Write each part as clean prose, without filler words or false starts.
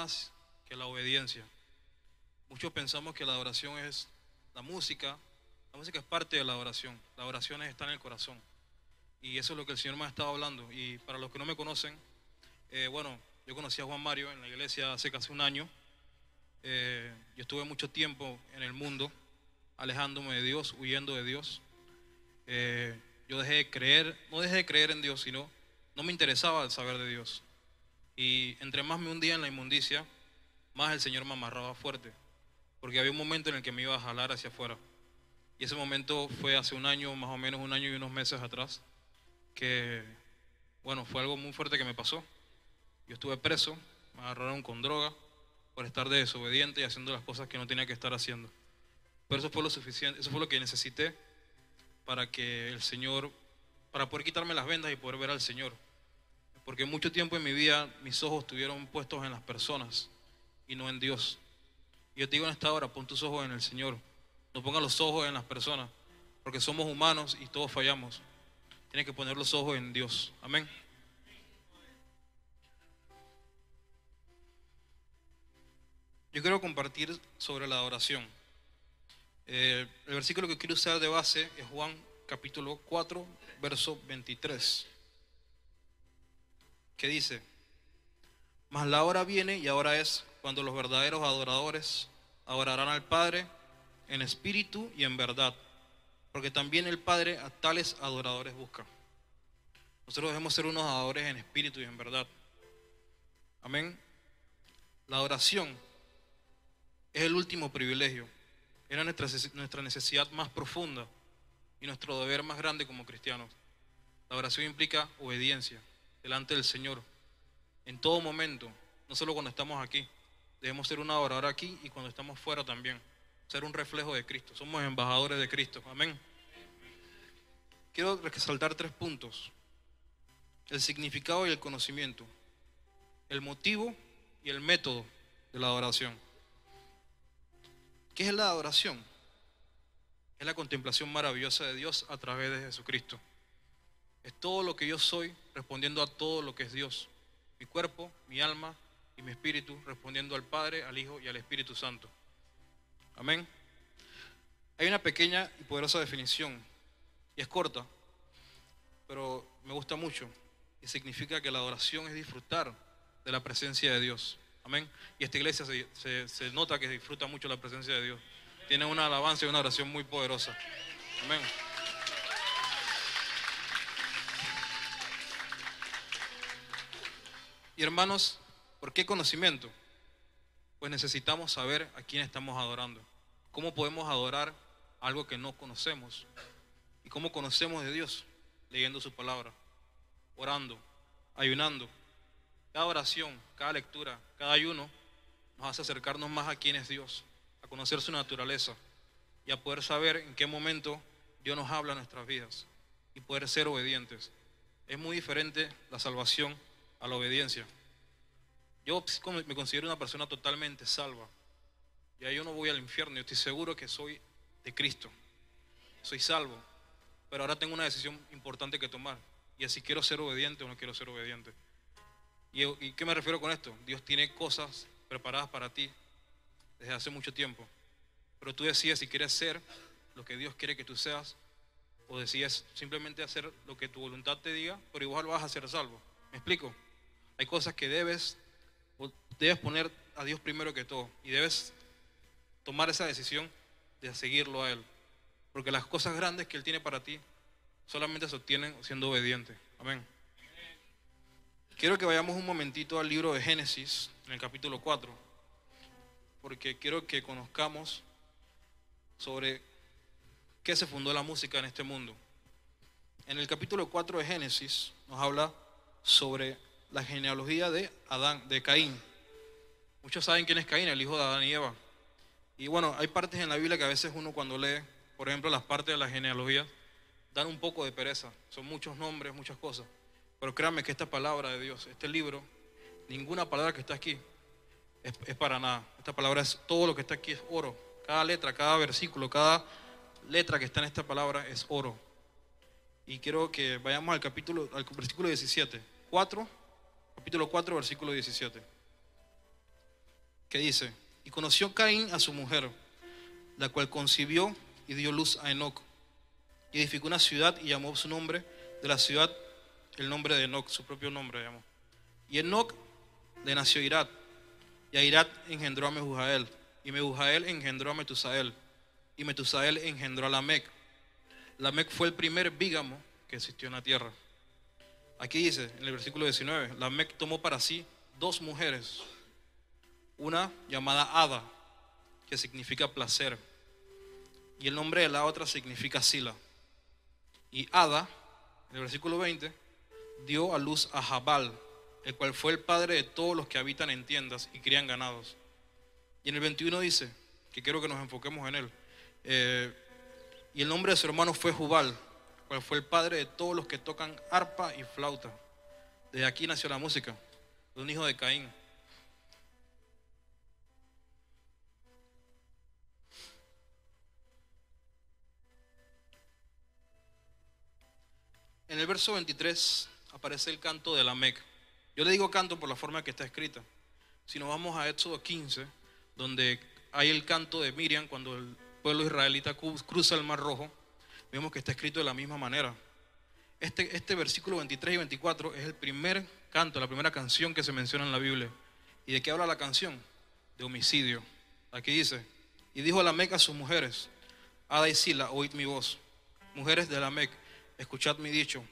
más que la obediencia. Muchos pensamos que la adoración es la música. La música es parte de la adoración. La adoración está en el corazón. Y eso es lo que el Señor me ha estado hablando. Y para los que no me conocen, bueno, yo conocí a Juan Mario en la iglesia hace casi un año. Yo estuve mucho tiempo en el mundo, alejándome de Dios, huyendo de Dios. Yo dejé de creer, no dejé de creer en Dios, sino no me interesaba el saber de Dios. Y entre más me hundía en la inmundicia, más el Señor me amarraba fuerte, porque había un momento en el que me iba a jalar hacia afuera. Y ese momento fue hace un año, más o menos un año y unos meses atrás, que, bueno, fue algo muy fuerte que me pasó. Yo estuve preso, me agarraron con droga por estar de desobediente y haciendo las cosas que no tenía que estar haciendo. Pero eso fue lo suficiente, eso fue lo que necesité para que el Señor, para poder quitarme las vendas y poder ver al Señor. Porque mucho tiempo en mi vida mis ojos estuvieron puestos en las personas y no en Dios. Y yo te digo en esta hora, pon tus ojos en el Señor. No pongas los ojos en las personas, porque somos humanos y todos fallamos. Tienes que poner los ojos en Dios. Amén. Yo quiero compartir sobre la adoración. El versículo que quiero usar de base es Juan capítulo 4, verso 23, que dice: mas la hora viene y ahora es cuando los verdaderos adoradores adorarán al Padre en espíritu y en verdad, porque también el Padre a tales adoradores busca. Nosotros debemos ser unos adoradores en espíritu y en verdad. Amén. La adoración es el último privilegio, era nuestra necesidad más profunda y nuestro deber más grande como cristianos. La adoración implica obediencia delante del Señor en todo momento, no solo cuando estamos aquí. Debemos ser un adorador aquí y cuando estamos fuera también, ser un reflejo de Cristo. Somos embajadores de Cristo. Amén. Quiero resaltar 3 puntos: el significado y el conocimiento, el motivo y el método de la adoración. ¿Qué es la adoración? Es la contemplación maravillosa de Dios a través de Jesucristo. Es todo lo que yo soy respondiendo a todo lo que es Dios. Mi cuerpo, mi alma y mi espíritu respondiendo al Padre, al Hijo y al Espíritu Santo. Amén. Hay una pequeña y poderosa definición, y es corta, pero me gusta mucho, y significa que la adoración es disfrutar de la presencia de Dios. Amén. Y esta iglesia se nota que disfruta mucho la presencia de Dios. Tiene una alabanza y una oración muy poderosa. Amén. Y hermanos, ¿por qué conocimiento? Pues necesitamos saber a quién estamos adorando. ¿Cómo podemos adorar algo que no conocemos? ¿Y cómo conocemos de Dios? Leyendo su palabra, orando, ayunando. Cada oración, cada lectura, cada ayuno nos hace acercarnos más a quién es Dios, a conocer su naturaleza y a poder saber en qué momento Dios nos habla en nuestras vidas y poder ser obedientes. Es muy diferente la salvación a la obediencia. Yo me considero una persona totalmente salva. Ya yo no voy al infierno, yo estoy seguro que soy de Cristo. Soy salvo, pero ahora tengo una decisión importante que tomar, y es si quiero ser obediente o no quiero ser obediente. ¿Y qué me refiero con esto? Dios tiene cosas preparadas para ti desde hace mucho tiempo, pero tú decides si quieres ser lo que Dios quiere que tú seas, o decides simplemente hacer lo que tu voluntad te diga, pero igual vas a ser salvo. ¿Me explico? Hay cosas que debes poner a Dios primero que todo, y debes tomar esa decisión de seguirlo a Él, porque las cosas grandes que Él tiene para ti solamente se obtienen siendo obediente. Amén. Quiero que vayamos un momentito al libro de Génesis, en el capítulo 4, porque quiero que conozcamos sobre qué se fundó la música en este mundo. En el capítulo 4 de Génesis nos habla sobre la genealogía de Adán, de Caín. Muchos saben quién es Caín, el hijo de Adán y Eva. Y bueno, hay partes en la Biblia que a veces uno cuando lee, por ejemplo, las partes de la genealogía, dan un poco de pereza. Son muchos nombres, muchas cosas. Pero créanme que esta palabra de Dios, este libro, ninguna palabra que está aquí es para nada. Esta palabra es todo lo que está aquí, es oro. Cada letra, cada versículo, cada letra que está en esta palabra es oro. Y quiero que vayamos al versículo 17. Capítulo 4, versículo 17. que dice: y conoció Caín a su mujer, la cual concibió y dio luz a Enoc, y edificó una ciudad y llamó su nombre de la ciudad el nombre de Enoc, su propio nombre llamó. Y Enoc le nació Irad, y a Irad engendró a Mehujael, y Mehujael engendró a Metusael, y Metusael engendró a Lamec. Lamec fue el primer bígamo que existió en la tierra. Aquí dice, en el versículo 19, Lamec tomó para sí 2 mujeres, una llamada Ada, que significa placer, y el nombre de la otra significa Sila. Y Ada, en el versículo 20, dio a luz a Jabal, el cual fue el padre de todos los que habitan en tiendas y crían ganados. Y en el 21 dice, que quiero que nos enfoquemos en él, y el nombre de su hermano fue Jubal, cual fue el padre de todos los que tocan arpa y flauta. Desde aquí nació la música, de un hijo de Caín. En el verso 23 aparece el canto de Lamec. Yo le digo canto por la forma que está escrita. Si nos vamos a Éxodo 15, donde hay el canto de Miriam cuando el pueblo israelita cruza el Mar Rojo, vemos que está escrito de la misma manera. Este versículo 23 y 24 es el primer canto, la primera canción que se menciona en la Biblia. ¿Y de qué habla la canción? De homicidio. Aquí dice: y dijo Lamec a sus mujeres, Ada y Sila, oíd mi voz. Mujeres de Lamec, escuchad mi dicho,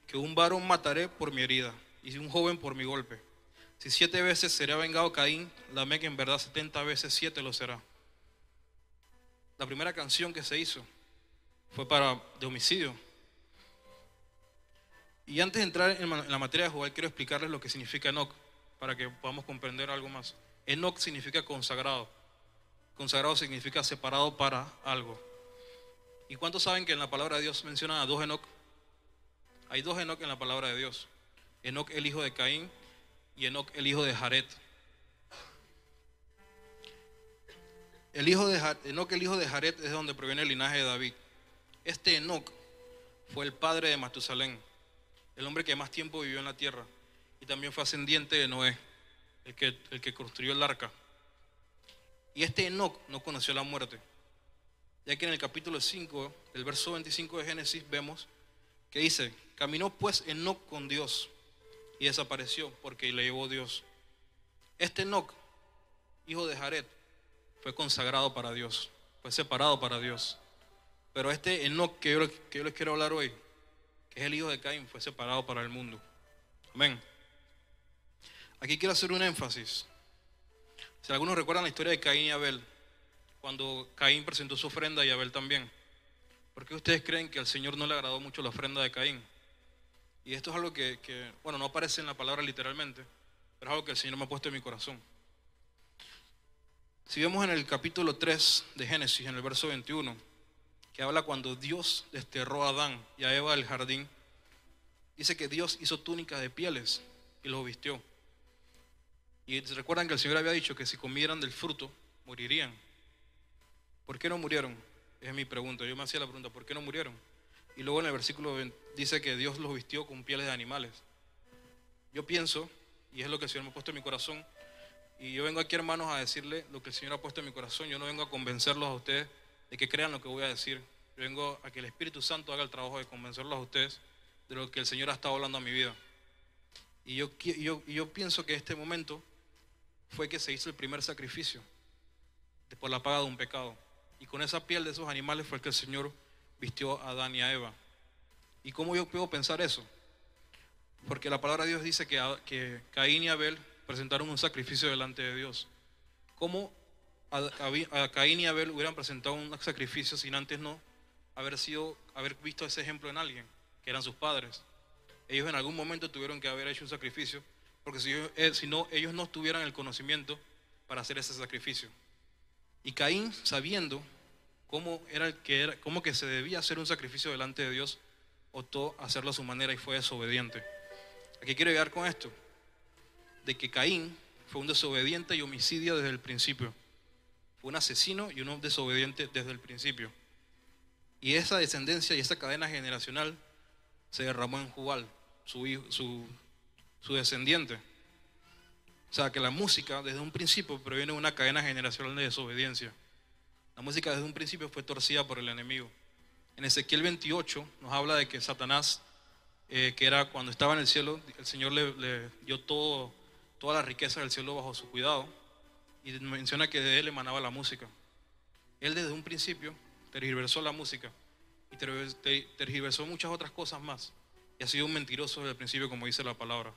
que un varón mataré por mi herida, y un joven por mi golpe. Si 7 veces será vengado Caín, Lamec en verdad 70 veces 7 lo será. La primera canción que se hizo fue de homicidio. Y antes de entrar en la materia de Jubal, quiero explicarles lo que significa Enoc, para que podamos comprender algo más. Enoc significa consagrado. Consagrado significa separado para algo. ¿Y cuántos saben que en la palabra de Dios menciona a 2 Enoc? Hay 2 Enoc en la palabra de Dios. Enoc el hijo de Caín y Enoc el hijo de Jared. Enoc el hijo de Jared es de donde proviene el linaje de David. Este Enoc fue el padre de Matusalén, el hombre que más tiempo vivió en la tierra, y también fue ascendiente de Noé, el que construyó el arca. Y este Enoc no conoció la muerte, ya que en el capítulo 5, el verso 25 de Génesis, vemos que dice: caminó pues Enoc con Dios y desapareció porque le llevó Dios. Este Enoc, hijo de Jared, fue consagrado para Dios, fue separado para Dios. Pero este Enoc que yo les quiero hablar hoy, que es el hijo de Caín, fue separado para el mundo. Amén. Aquí quiero hacer un énfasis. Si algunos recuerdan la historia de Caín y Abel, cuando Caín presentó su ofrenda y Abel también, ¿por qué ustedes creen que al Señor no le agradó mucho la ofrenda de Caín? Y esto es algo que no aparece en la palabra literalmente, pero es algo que el Señor me ha puesto en mi corazón. Si vemos en el capítulo 3 de Génesis, en el verso 21, que habla cuando Dios desterró a Adán y a Eva del jardín, dice que Dios hizo túnicas de pieles y los vistió. Y recuerdan que el Señor había dicho que si comieran del fruto, morirían. ¿Por qué no murieron? Esa es mi pregunta. Yo me hacía la pregunta, ¿por qué no murieron? Y luego en el versículo 20 dice que Dios los vistió con pieles de animales. Yo pienso, y es lo que el Señor me ha puesto en mi corazón, y yo vengo aquí, hermanos, a decirle lo que el Señor ha puesto en mi corazón. Yo no vengo a convencerlos a ustedes de que crean lo que voy a decir. Yo vengo a que el Espíritu Santo haga el trabajo de convencerlos a ustedes de lo que el Señor ha estado hablando a mi vida. Y yo pienso que este momento fue que se hizo el primer sacrificio por la paga de un pecado. Y con esa piel de esos animales fue que el Señor vistió a Adán y a Eva. ¿Y cómo yo puedo pensar eso? Porque la palabra de Dios dice que Caín y Abel presentaron un sacrificio delante de Dios. ¿Cómo a Caín y Abel hubieran presentado un sacrificio sin antes no haber visto ese ejemplo en alguien, que eran sus padres? Ellos en algún momento tuvieron que haber hecho un sacrificio, porque si no, ellos no tuvieran el conocimiento para hacer ese sacrificio. Y Caín, sabiendo cómo que se debía hacer un sacrificio delante de Dios, optó a hacerlo a su manera y fue desobediente. ¿A qué quiero llegar con esto? De que Caín fue un desobediente y homicida desde el principio. Fue un asesino y un desobediente desde el principio. Y esa descendencia y esa cadena generacional se derramó en Jubal, su descendiente. O sea, que la música desde un principio proviene de una cadena generacional de desobediencia. La música desde un principio fue torcida por el enemigo. En Ezequiel 28 nos habla de que Satanás, que era cuando estaba en el cielo, el Señor le dio toda la riqueza del cielo bajo su cuidado, y menciona que de él emanaba la música. Él desde un principio tergiversó la música y tergiversó muchas otras cosas más, y ha sido un mentiroso desde el principio, como dice la palabra.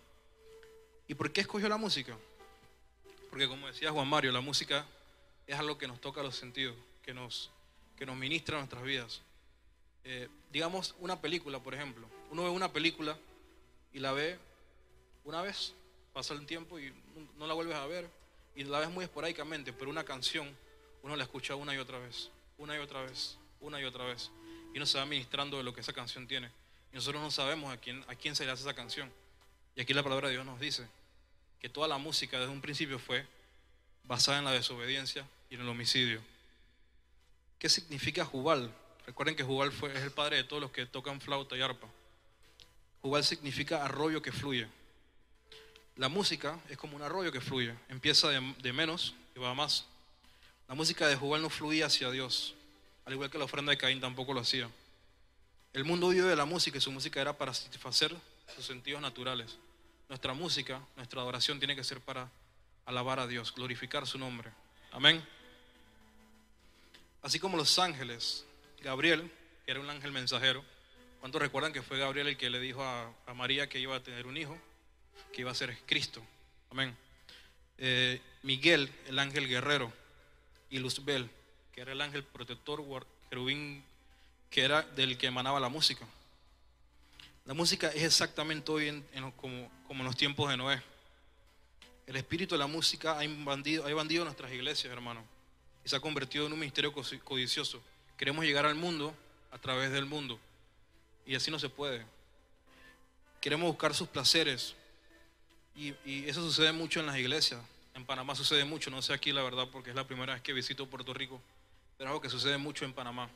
¿Y por qué escogió la música? Porque, como decía Juan Mario, la música es algo que nos toca los sentidos, que nos ministra nuestras vidas. Digamos una película, por ejemplo. Uno ve una película y la ve una vez, pasa el tiempo y no la vuelves a ver, y la ves muy esporádicamente, pero una canción uno la escucha una y otra vez, una y otra vez, una y otra vez, y uno se va ministrando de lo que esa canción tiene, y nosotros no sabemos a quién se le hace esa canción. Y aquí la palabra de Dios nos dice que toda la música desde un principio fue basada en la desobediencia y en el homicidio. ¿Qué significa Jubal? Recuerden que Jubal es el padre de todos los que tocan flauta y arpa. Jubal significa arroyo que fluye. La música es como un arroyo que fluye, empieza de menos y va a más. La música de Jubal no fluía hacia Dios, al igual que la ofrenda de Caín tampoco lo hacía. El mundo vive de la música y su música era para satisfacer sus sentidos naturales. Nuestra música, nuestra adoración tiene que ser para alabar a Dios, glorificar su nombre. Amén. Así como los ángeles, Gabriel, que era un ángel mensajero, ¿cuántos recuerdan que fue Gabriel el que le dijo a María que iba a tener un hijo, que iba a ser Cristo? Amén. Miguel, el ángel guerrero, y Luzbel, que era el ángel protector, querubín, que era del que emanaba la música. La música es exactamente hoy como en los tiempos de Noé. El espíritu de la música ha invadido nuestras iglesias, hermano, y se ha convertido en un ministerio codicioso. Queremos llegar al mundo a través del mundo, y así no se puede. Queremos buscar sus placeres, y eso sucede mucho en las iglesias. En Panamá sucede mucho, no sé aquí la verdad porque es la primera vez que visito Puerto Rico, pero es algo que sucede mucho en Panamá,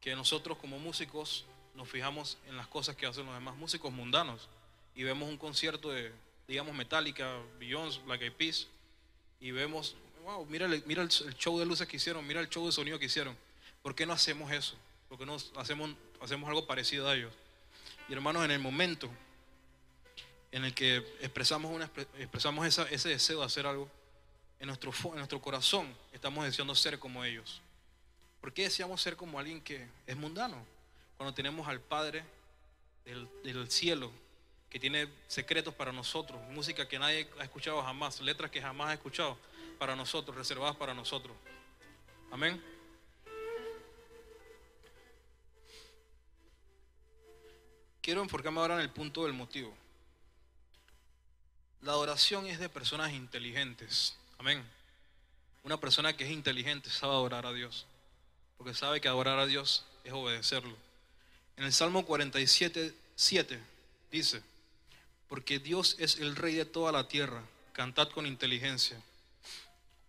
que nosotros como músicos nos fijamos en las cosas que hacen los demás músicos mundanos, y vemos un concierto de, digamos, Metallica, Beyoncé, Black Eyed Peas, y vemos, wow, mira el show de luces que hicieron, mira el show de sonido que hicieron. ¿Por qué no hacemos eso? ¿Por qué no hacemos algo parecido a ellos? Y hermanos, en el momento en el que expresamos ese deseo de hacer algo, en nuestro corazón estamos deseando ser como ellos. ¿Por qué deseamos ser como alguien que es mundano? Cuando tenemos al Padre del cielo, que tiene secretos para nosotros, música que nadie ha escuchado jamás, letras que jamás ha escuchado para nosotros, reservadas para nosotros. Amén. Quiero enfocarme ahora en el punto del motivo. La adoración es de personas inteligentes. Amén. Una persona que es inteligente sabe adorar a Dios, porque sabe que adorar a Dios es obedecerlo. En el Salmo 47:7 dice: porque Dios es el Rey de toda la tierra, cantad con inteligencia.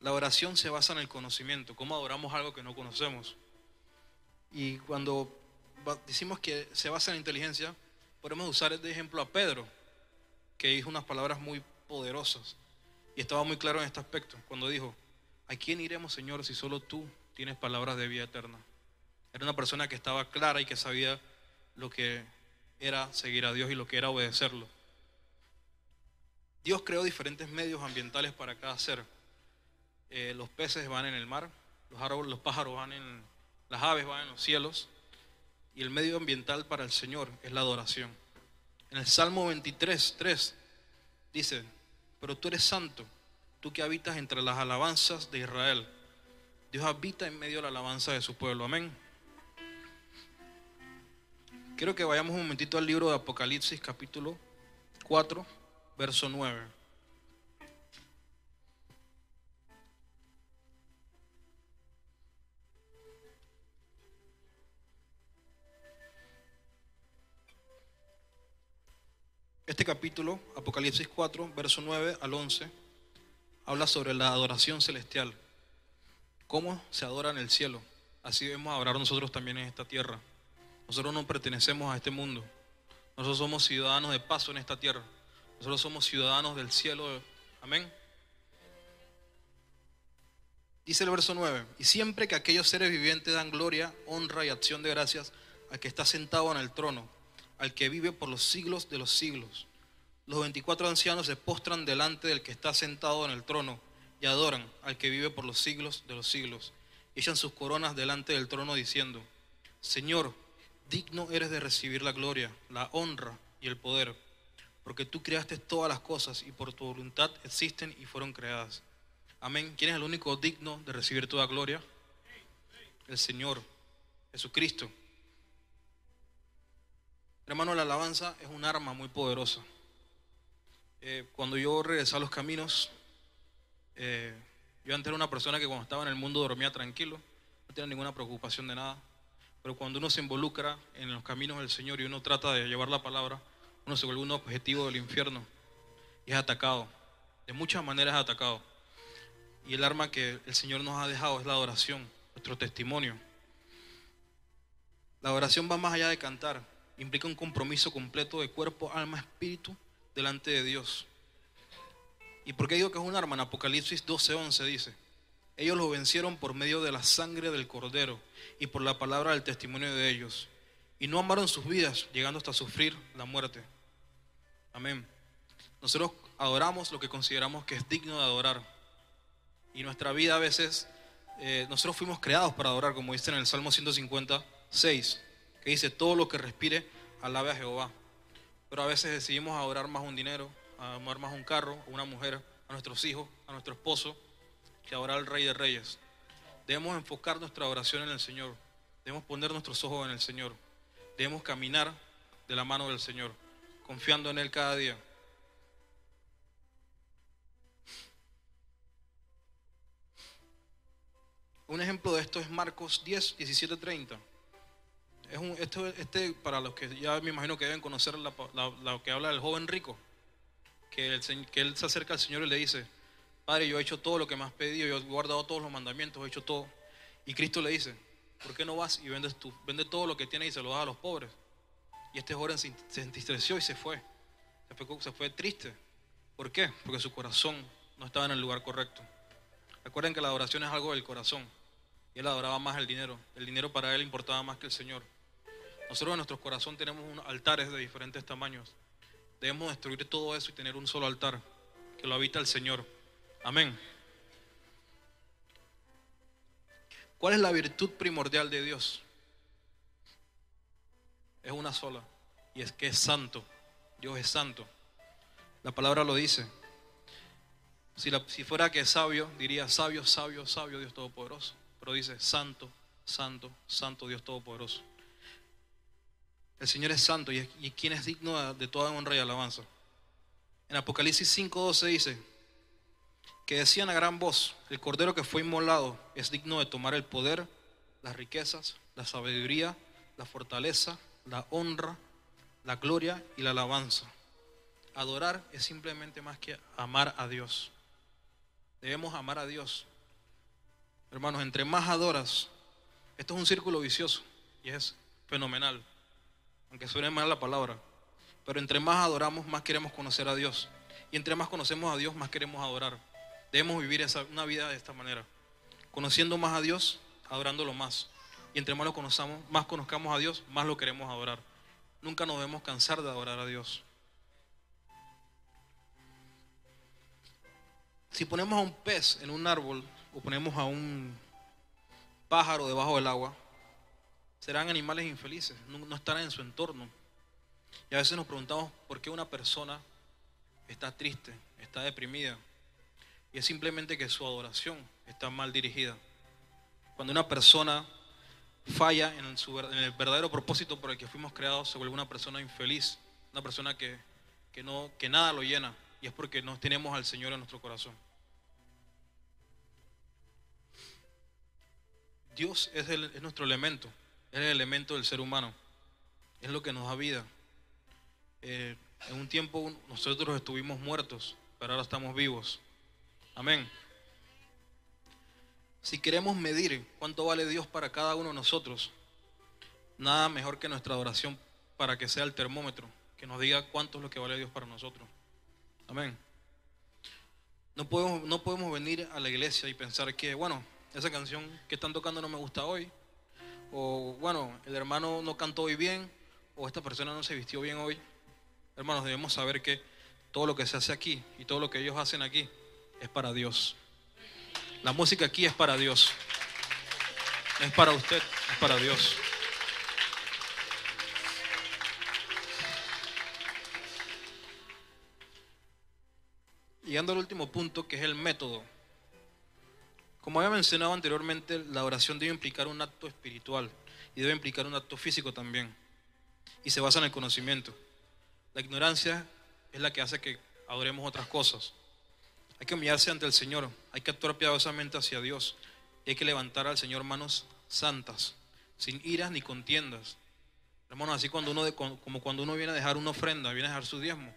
La oración se basa en el conocimiento, cómo adoramos algo que no conocemos. Y cuando decimos que se basa en la inteligencia, podemos usar de ejemplo a Pedro, que dijo unas palabras muy poderosas, y estaba muy claro en este aspecto, cuando dijo: ¿a quién iremos, Señor, si solo tú tienes palabras de vida eterna? Era una persona que estaba clara y que sabía lo que era seguir a Dios y lo que era obedecerlo. Dios creó diferentes medios ambientales para cada ser. Los peces van en el mar, los pájaros van las aves van en los cielos, y el medio ambiental para el Señor es la adoración. En el Salmo 23:3 dice: pero tú eres santo, tú que habitas entre las alabanzas de Israel. Dios habita en medio de la alabanza de su pueblo. Amén. Quiero que vayamos un momentito al libro de Apocalipsis, capítulo 4, verso 9. Este capítulo, Apocalipsis 4, verso 9 al 11, habla sobre la adoración celestial. Cómo se adora en el cielo, así debemos adorar nosotros también en esta tierra. Nosotros no pertenecemos a este mundo. Nosotros somos ciudadanos de paso en esta tierra. Nosotros somos ciudadanos del cielo. Amén. Dice el verso 9: y siempre que aquellos seres vivientes dan gloria, honra y acción de gracias al que está sentado en el trono, al que vive por los siglos de los siglos. Los 24 ancianos se postran delante del que está sentado en el trono y adoran al que vive por los siglos de los siglos. Y echan sus coronas delante del trono diciendo: Señor, digno eres de recibir la gloria, la honra y el poder, porque tú creaste todas las cosas y por tu voluntad existen y fueron creadas. Amén. ¿Quién es el único digno de recibir toda gloria? El Señor Jesucristo. Hermano, la alabanza es un arma muy poderosa. Cuando yo regresé a los caminos, yo antes era una persona que cuando estaba en el mundo dormía tranquilo, no tenía ninguna preocupación de nada. Pero cuando uno se involucra en los caminos del Señor y uno trata de llevar la palabra, uno se vuelve un objetivo del infierno y es atacado. De muchas maneras es atacado. Y el arma que el Señor nos ha dejado es la adoración, nuestro testimonio. La adoración va más allá de cantar, implica un compromiso completo de cuerpo, alma, espíritu delante de Dios. ¿Y por qué digo que es un arma? En Apocalipsis 12:11 dice: ellos lo vencieron por medio de la sangre del Cordero y por la palabra del testimonio de ellos, y no amaron sus vidas, llegando hasta sufrir la muerte. Amén. Nosotros adoramos lo que consideramos que es digno de adorar. Y nuestra vida a veces, nosotros fuimos creados para adorar, como dice en el Salmo 156, que dice: todo lo que respire, alabe a Jehová. Pero a veces decidimos adorar más un dinero, amar más un carro, a una mujer, a nuestros hijos, a nuestro esposo, que adorar al Rey de Reyes. Debemos enfocar nuestra adoración en el Señor. Debemos poner nuestros ojos en el Señor. Debemos caminar de la mano del Señor, confiando en Él cada día. Un ejemplo de esto es Marcos 10:17-30. Para los que ya me imagino que deben conocer lo que habla del joven rico, que él se acerca al Señor y le dice: Padre, yo he hecho todo lo que me has pedido, yo he guardado todos los mandamientos, he hecho todo. Y Cristo le dice: ¿por qué no vas y vende todo lo que tienes y se lo das a los pobres? Y este joven se entristeció y se fue triste. ¿Por qué? Porque su corazón no estaba en el lugar correcto. Recuerden que la adoración es algo del corazón. Y él adoraba más el dinero. El dinero para él importaba más que el Señor. Nosotros en nuestro corazón tenemos altares de diferentes tamaños. Debemos destruir todo eso y tener un solo altar, que lo habita el Señor. Amén. ¿Cuál es la virtud primordial de Dios? Es una sola, y es que es santo. Dios es santo. La palabra lo dice. Si fuera que es sabio, diría: sabio, sabio, sabio Dios Todopoderoso. Pero dice: santo, santo, santo Dios Todopoderoso. El Señor es santo y quien es digno de toda honra y alabanza. En Apocalipsis 5:12 dice que decían a gran voz: el Cordero que fue inmolado es digno de tomar el poder, las riquezas, la sabiduría, la fortaleza, la honra, la gloria y la alabanza. Adorar es simplemente más que amar a Dios. Debemos amar a Dios. Hermanos, entre más adoras, esto es un círculo vicioso y es fenomenal, aunque suene mal la palabra, pero entre más adoramos, más queremos conocer a Dios, y entre más conocemos a Dios, más queremos adorar. Debemos vivir una vida de esta manera, conociendo más a Dios, adorándolo más, y entre más conozcamos a Dios, más lo queremos adorar. Nunca nos debemos cansar de adorar a Dios. Si ponemos a un pez en un árbol o ponemos a un pájaro debajo del agua, serán animales infelices, no estarán en su entorno. Y a veces nos preguntamos por qué una persona está triste, está deprimida. Y es simplemente que su adoración está mal dirigida. Cuando una persona falla en el verdadero propósito por el que fuimos creados, se vuelve una persona infeliz, una persona que nada lo llena, y es porque no tenemos al Señor en nuestro corazón. Dios es nuestro elemento, es el elemento del ser humano, es lo que nos da vida. En un tiempo nosotros estuvimos muertos, pero ahora estamos vivos. Amén. Si queremos medir cuánto vale Dios para cada uno de nosotros, nada mejor que nuestra adoración para que sea el termómetro, que nos diga cuánto es lo que vale Dios para nosotros. Amén. No podemos venir a la iglesia y pensar que, bueno, esa canción que están tocando no me gusta hoy, o bueno, el hermano no cantó hoy bien, o esta persona no se vistió bien hoy. Hermanos, debemos saber que todo lo que se hace aquí y todo lo que ellos hacen aquí es para Dios. La música aquí es para Dios, es para usted, es para Dios. Llegando al último punto, que es el método. Como había mencionado anteriormente, la oración debe implicar un acto espiritual y debe implicar un acto físico también. Y se basa en el conocimiento. La ignorancia es la que hace que adoremos otras cosas. Hay que humillarse ante el Señor, hay que actuar piadosamente hacia Dios y hay que levantar al Señor manos santas, sin iras ni contiendas. Hermanos, así como cuando uno viene a dejar una ofrenda, viene a dejar su diezmo,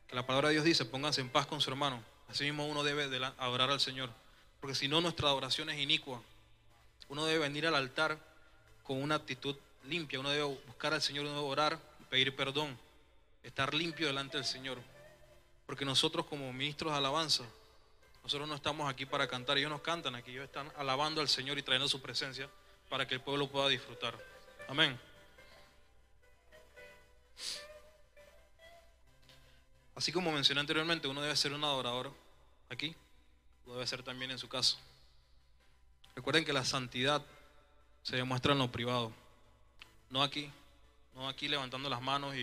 que la palabra de Dios dice, pónganse en paz con su hermano. Así mismo uno debe adorar al Señor, porque si no nuestra adoración es inicua. Uno debe venir al altar con una actitud limpia, uno debe buscar al Señor, uno debe orar, pedir perdón, estar limpio delante del Señor. Porque nosotros como ministros de alabanza, nosotros no estamos aquí para cantar, ellos nos cantan aquí, ellos están alabando al Señor y trayendo su presencia para que el pueblo pueda disfrutar. Amén. Así como mencioné anteriormente, uno debe ser un adorador aquí, lo debe ser también en su casa. Recuerden que la santidad se demuestra en lo privado, no aquí levantando las manos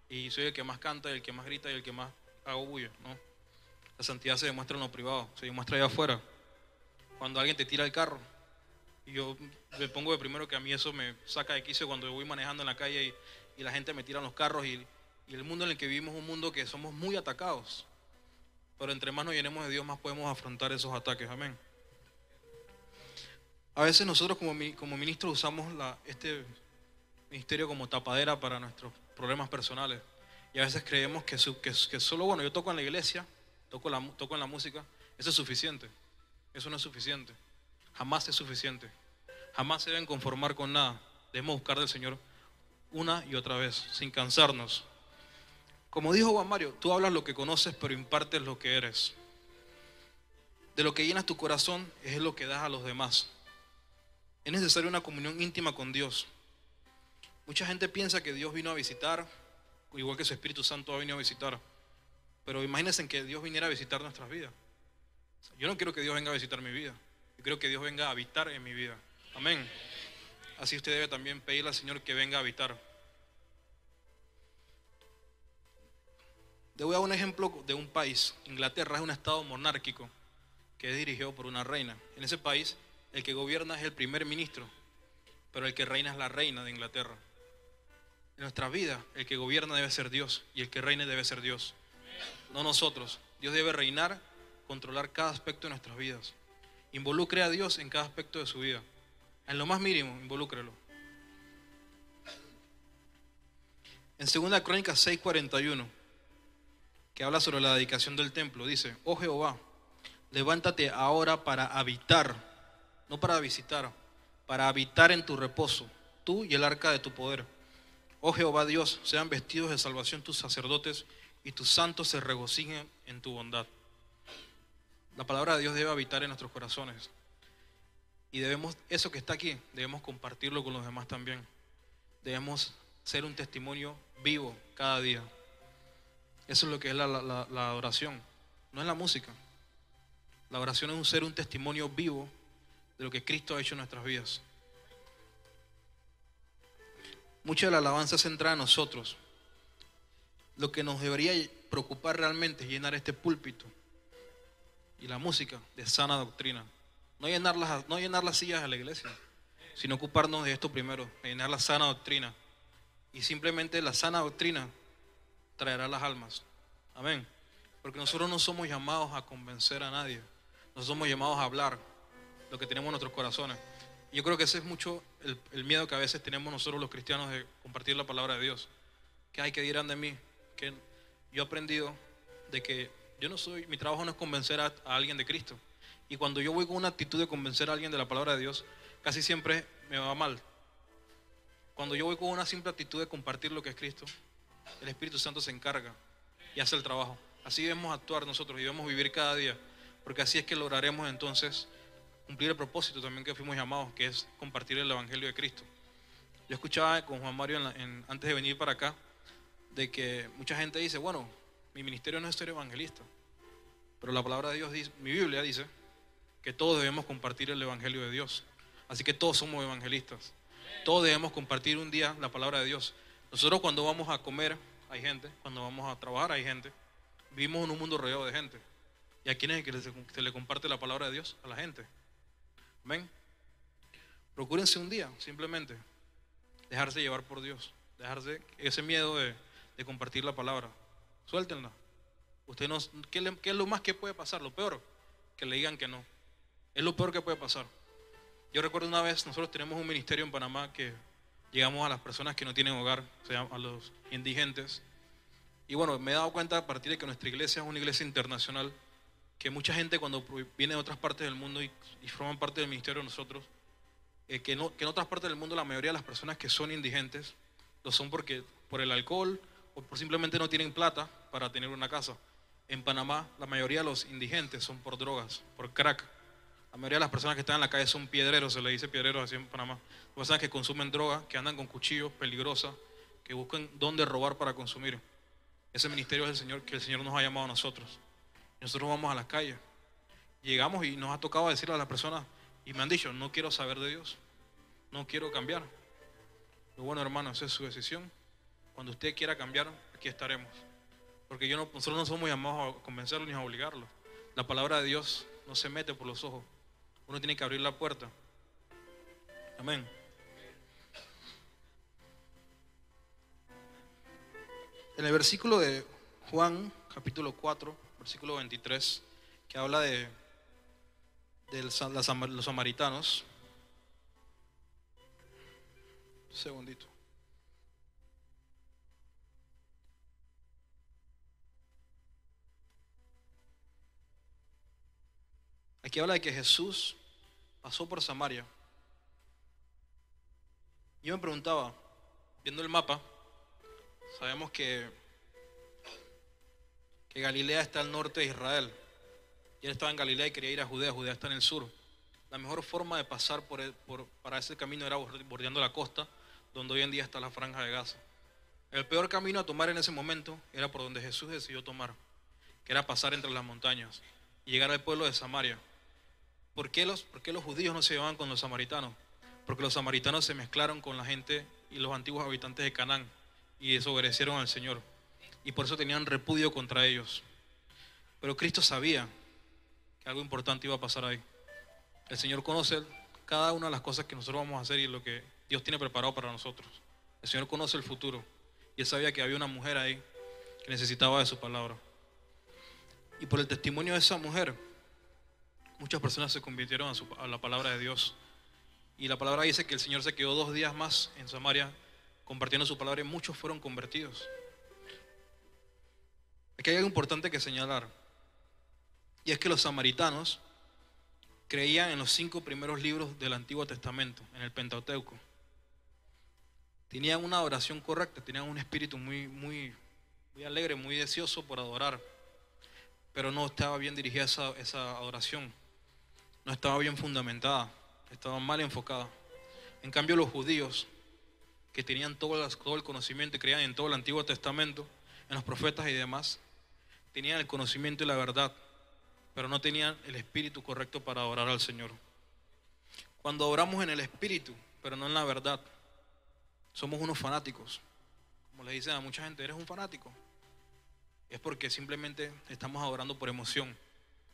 y soy el que más canta, el que más grita y el que más hago bulla, no. La santidad se demuestra en lo privado, se demuestra allá afuera. Cuando alguien te tira el carro, y yo me pongo de primero que a mí eso me saca de quicio cuando voy manejando en la calle y la gente me tira los carros y el mundo en el que vivimos es un mundo que somos muy atacados. Pero entre más nos llenemos de Dios, más podemos afrontar esos ataques. Amén. A veces nosotros como ministros usamos este ministerio como tapadera para nuestros problemas personales. Y a veces creemos que solo, bueno, yo toco en la iglesia, toco en la música, eso es suficiente. Eso no es suficiente. Jamás es suficiente. Jamás se deben conformar con nada. Debemos buscar del Señor una y otra vez, sin cansarnos. Como dijo Juan Mario, tú hablas lo que conoces, pero impartes lo que eres. De lo que llenas tu corazón es lo que das a los demás. Es necesaria una comunión íntima con Dios. Mucha gente piensa que Dios vino a visitar, igual que su Espíritu Santo ha venido a visitar. Pero imagínense que Dios viniera a visitar nuestras vidas. Yo no quiero que Dios venga a visitar mi vida. Yo quiero que Dios venga a habitar en mi vida. Amén. Así usted debe también pedirle al Señor que venga a habitar. Le voy a dar un ejemplo de un país. Inglaterra es un estado monárquico que es dirigido por una reina. En ese país, el que gobierna es el primer ministro, pero el que reina es la reina de Inglaterra. En nuestra vida, el que gobierna debe ser Dios y el que reine debe ser Dios, no nosotros. Dios debe reinar, controlar cada aspecto de nuestras vidas. Involucre a Dios en cada aspecto de su vida. En lo más mínimo, involúcrelo. En 2 Crónicas 6:41, que habla sobre la dedicación del templo, dice: oh Jehová, levántate ahora para habitar, no para visitar, para habitar en tu reposo, tú y el arca de tu poder. Oh Jehová Dios, sean vestidos de salvación tus sacerdotes y tus santos se regocijen en tu bondad. La palabra de Dios debe habitar en nuestros corazones. Y debemos, eso que está aquí, debemos compartirlo con los demás también. Debemos ser un testimonio vivo cada día. Eso es lo que es la oración. No es la música. La oración es ser un testimonio vivo de lo que Cristo ha hecho en nuestras vidas. Mucha de la alabanza centrada en nosotros. Lo que nos debería preocupar realmente es llenar este púlpito y la música de sana doctrina. No llenar las sillas de la iglesia, sino ocuparnos de esto primero, de llenar la sana doctrina. Y simplemente la sana doctrina traerá las almas. Amén. Porque nosotros no somos llamados a convencer a nadie. Nosotros somos llamados a hablar lo que tenemos en nuestros corazones. Y yo creo que ese es mucho el miedo que a veces tenemos nosotros los cristianos de compartir la palabra de Dios. Que hay que dirán de mí. Que yo he aprendido de que mi trabajo no es convencer a alguien de Cristo. Y cuando yo voy con una actitud de convencer a alguien de la palabra de Dios, casi siempre me va mal. Cuando yo voy con una simple actitud de compartir lo que es Cristo, el Espíritu Santo se encarga y hace el trabajo. Así debemos actuar nosotros y debemos vivir cada día, porque así es que lograremos entonces cumplir el propósito también que fuimos llamados, que es compartir el Evangelio de Cristo. Yo escuchaba con Juan Mario antes de venir para acá, de que mucha gente dice, bueno, mi ministerio no es ser evangelista, pero la palabra de Dios dice, mi Biblia dice, que todos debemos compartir el Evangelio de Dios. Así que todos somos evangelistas. Todos debemos compartir un día la palabra de Dios. Nosotros cuando vamos a comer hay gente, cuando vamos a trabajar hay gente. Vivimos en un mundo rodeado de gente. ¿Y a quién es el que se le comparte la palabra de Dios? A la gente. Amén. Procúrense un día, simplemente, dejarse llevar por Dios. Dejarse ese miedo de compartir la palabra. Suéltenla. Usted no, ¿qué es lo más que puede pasar? Lo peor, que le digan que no. Es lo peor que puede pasar. Yo recuerdo una vez, nosotros tenemos un ministerio en Panamá que llegamos a las personas que no tienen hogar, o sea, a los indigentes. Y bueno, me he dado cuenta a partir de que nuestra iglesia es una iglesia internacional, que mucha gente cuando viene de otras partes del mundo y forman parte del ministerio de nosotros, que en otras partes del mundo la mayoría de las personas que son indigentes lo son por el alcohol o por simplemente no tienen plata para tener una casa. En Panamá la mayoría de los indigentes son por drogas, por crack. La mayoría de las personas que están en la calle son piedreros, se le dice piedreros así en Panamá. Personas que consumen droga, que andan con cuchillos peligrosas, que buscan dónde robar para consumir. Ese ministerio es el Señor, que el Señor nos ha llamado a nosotros. Nosotros vamos a las calles, llegamos y nos ha tocado decirle a las personas, y me han dicho, no quiero saber de Dios, no quiero cambiar. Pero bueno, hermano, esa es su decisión. Cuando usted quiera cambiar, aquí estaremos. Porque nosotros no somos llamados a convencerlo ni a obligarlo. La palabra de Dios no se mete por los ojos. Uno tiene que abrir la puerta. Amén. En el versículo de Juan, capítulo 4, versículo 23, que habla de los samaritanos. Un segundito. Aquí habla de que Jesús pasó por Samaria. Yo me preguntaba, viendo el mapa, sabemos que Galilea está al norte de Israel. Y él estaba en Galilea y quería ir a Judea. Judea está en el sur. La mejor forma de pasar para ese camino era bordeando la costa, donde hoy en día está la Franja de Gaza. El peor camino a tomar en ese momento era por donde Jesús decidió tomar, que era pasar entre las montañas y llegar al pueblo de Samaria. ¿Por qué los judíos no se llevaban con los samaritanos? Porque los samaritanos se mezclaron con la gente y los antiguos habitantes de Canaán y desobedecieron al Señor. Y por eso tenían repudio contra ellos. Pero Cristo sabía que algo importante iba a pasar ahí. El Señor conoce cada una de las cosas que nosotros vamos a hacer y lo que Dios tiene preparado para nosotros. El Señor conoce el futuro. Y Él sabía que había una mujer ahí que necesitaba de su palabra. Y por el testimonio de esa mujer, muchas personas se convirtieron a la palabra de Dios. Y la palabra dice que el Señor se quedó 2 días más en Samaria compartiendo su palabra y muchos fueron convertidos. Aquí hay algo importante que señalar. Y es que los samaritanos creían en los 5 primeros libros del Antiguo Testamento, en el Pentateuco. Tenían una adoración correcta, tenían un espíritu muy alegre, muy deseoso por adorar. Pero no estaba bien dirigida esa adoración. No estaba bien fundamentada, estaba mal enfocada. En cambio, los judíos, que tenían todo el conocimiento y creían en todo el Antiguo Testamento, en los profetas y demás, tenían el conocimiento y la verdad, pero no tenían el espíritu correcto para adorar al Señor. Cuando adoramos en el espíritu, pero no en la verdad, somos unos fanáticos. Como le dicen a mucha gente, eres un fanático. Es porque simplemente estamos adorando por emoción.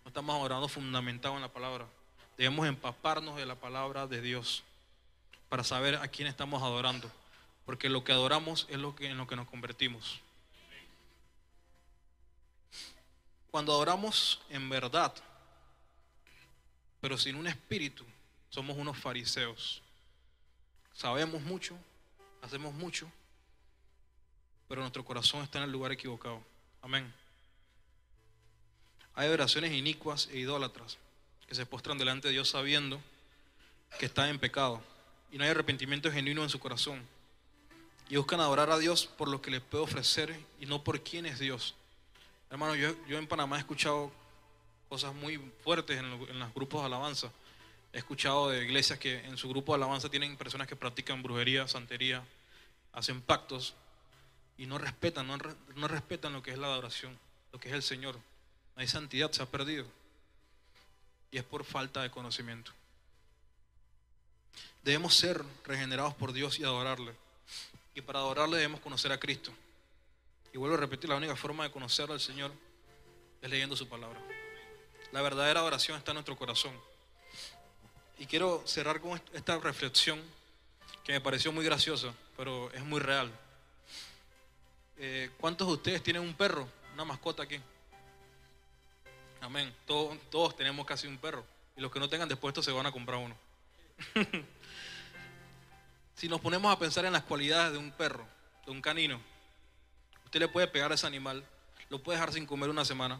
No estamos adorando fundamentado en la palabra. Debemos empaparnos de la palabra de Dios para saber a quién estamos adorando. Porque lo que adoramos es en lo que nos convertimos. Cuando adoramos en verdad, pero sin un espíritu, somos unos fariseos. Sabemos mucho, hacemos mucho, pero nuestro corazón está en el lugar equivocado. Amén. Hay oraciones inicuas e idólatras que se postran delante de Dios sabiendo que están en pecado y no hay arrepentimiento genuino en su corazón. Y buscan adorar a Dios por lo que les puede ofrecer y no por quién es Dios. Hermano, yo en Panamá he escuchado cosas muy fuertes en los grupos de alabanza, He escuchado de iglesias que en su grupo de alabanza tienen personas que practican brujería, santería, hacen pactos y no respetan lo que es la adoración, lo que es el Señor. No hay santidad, se ha perdido. Y es por falta de conocimiento. Debemos ser regenerados por Dios y adorarle. Y para adorarle debemos conocer a Cristo. Y vuelvo a repetir, la única forma de conocer al Señor es leyendo su palabra. La verdadera adoración está en nuestro corazón. Y quiero cerrar con esta reflexión que me pareció muy graciosa, pero es muy real. ¿Cuántos de ustedes tienen un perro, una mascota aquí? Amén. Todos tenemos casi un perro. Y los que no tengan después se van a comprar uno. Si nos ponemos a pensar en las cualidades de un perro, de un canino, usted le puede pegar a ese animal, lo puede dejar sin comer una semana,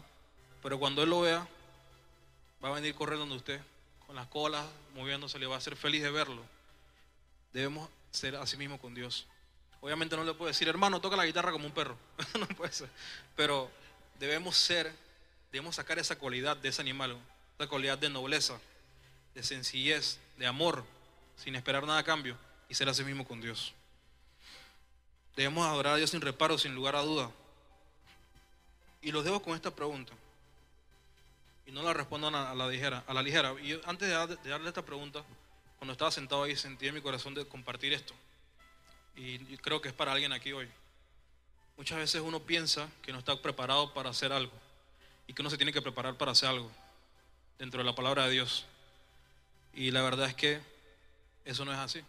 pero cuando él lo vea, va a venir corriendo donde usted, con las colas, moviéndose, le va a hacer feliz de verlo. Debemos ser así mismo con Dios. Obviamente no le puedo decir, hermano, toca la guitarra como un perro. No puede ser. Pero debemos sacar esa cualidad de ese animal, esa cualidad de nobleza, de sencillez, de amor, sin esperar nada a cambio, y ser así mismo con Dios. Debemos adorar a Dios sin reparo, sin lugar a duda. Y los dejo con esta pregunta. Y no la respondan a la ligera. Y yo, antes de darle esta pregunta, cuando estaba sentado ahí, sentí en mi corazón de compartir esto. Y creo que es para alguien aquí hoy. Muchas veces uno piensa que no está preparado para hacer algo. Y que uno se tiene que preparar para hacer algo dentro de la palabra de Dios. Y la verdad es que eso no es así.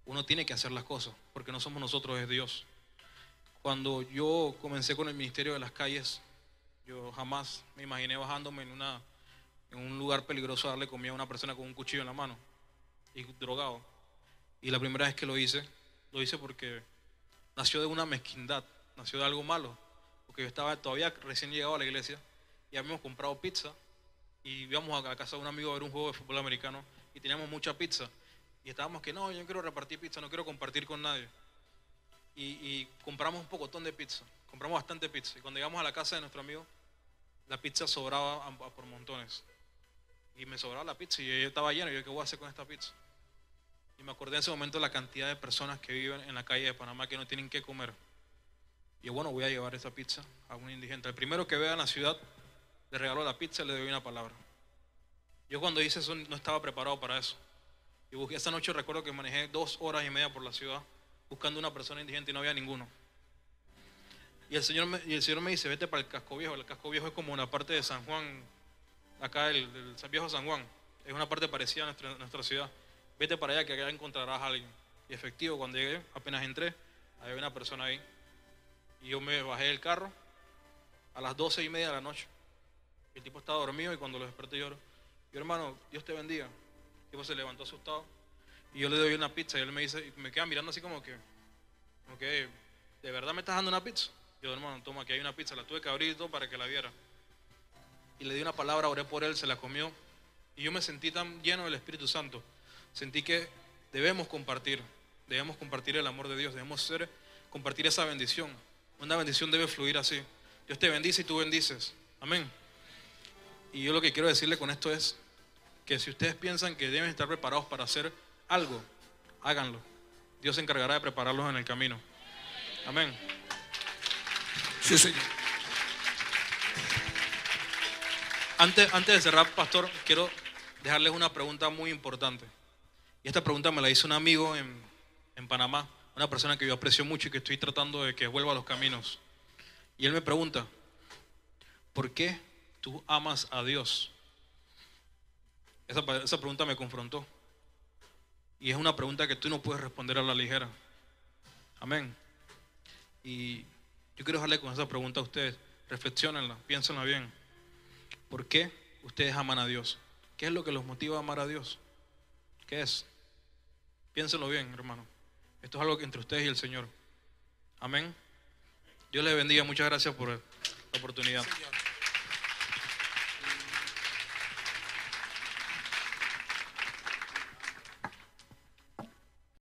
Uno tiene que hacer las cosas, porque no somos nosotros, es Dios. Cuando yo comencé con el ministerio de las calles, yo jamás me imaginé bajándome en un lugar peligroso a darle comida a una persona con un cuchillo en la mano y drogado. Y la primera vez que lo hice porque nació de una mezquindad, nació de algo malo. Porque yo estaba todavía recién llegado a la iglesia y habíamos comprado pizza y íbamos a la casa de un amigo a ver un juego de fútbol americano y teníamos mucha pizza. Y estábamos que no, yo no quiero repartir pizza, no quiero compartir con nadie. Y compramos un pocotón de pizza, compramos bastante pizza. Y cuando llegamos a la casa de nuestro amigo, la pizza sobraba por montones. Y me sobraba la pizza y yo estaba lleno. Y yo, ¿qué voy a hacer con esta pizza? Y me acordé en ese momento de la cantidad de personas que viven en la calle de Panamá que no tienen que comer. Y yo, bueno, voy a llevar esa pizza a un indigente. El primero que vea en la ciudad, le regaló la pizza y le doy una palabra. Yo cuando hice eso no estaba preparado para eso. Y esa noche recuerdo que manejé 2 horas y media por la ciudad buscando una persona indigente y no había ninguno. Y el Señor me dice, vete para el Casco Viejo. El Casco Viejo es como una parte de San Juan, acá el viejo San Juan. Es una parte parecida a nuestra ciudad. Vete para allá que allá encontrarás a alguien. Y efectivo, cuando llegué, apenas entré, había una persona ahí. Y yo me bajé del carro a las 12:30 de la noche. El tipo estaba dormido y cuando lo desperté lloro. Yo, hermano, Dios te bendiga. El tipo se levantó asustado y yo le doy una pizza y él me dice, me queda mirando así como que, ¿de verdad me estás dando una pizza? Yo, hermano, toma, aquí hay una pizza, la tuve que abrir y todo para que la viera. Y le di una palabra, oré por él, se la comió. Y yo me sentí tan lleno del Espíritu Santo. Sentí que debemos compartir el amor de Dios, debemos compartir esa bendición. Una bendición debe fluir así. Dios te bendice y tú bendices. Amén. Y yo lo que quiero decirle con esto es que si ustedes piensan que deben estar preparados para hacer algo, háganlo. Dios se encargará de prepararlos en el camino. Amén. Sí, Señor. Antes de cerrar, pastor, quiero dejarles una pregunta muy importante. Y esta pregunta me la hizo un amigo en Panamá, una persona que yo aprecio mucho y que estoy tratando de que vuelva a los caminos. Y él me pregunta, ¿por qué tú amas a Dios? Esa pregunta me confrontó. Y es una pregunta que tú no puedes responder a la ligera. Amén. Y yo quiero dejarle con esa pregunta a ustedes. Reflexionenla, piénsenla bien. ¿Por qué ustedes aman a Dios? ¿Qué es lo que los motiva a amar a Dios? ¿Qué es? Piénsenlo bien, hermano. Esto es algo entre ustedes y el Señor. Amén. Dios les bendiga. Muchas gracias por la oportunidad.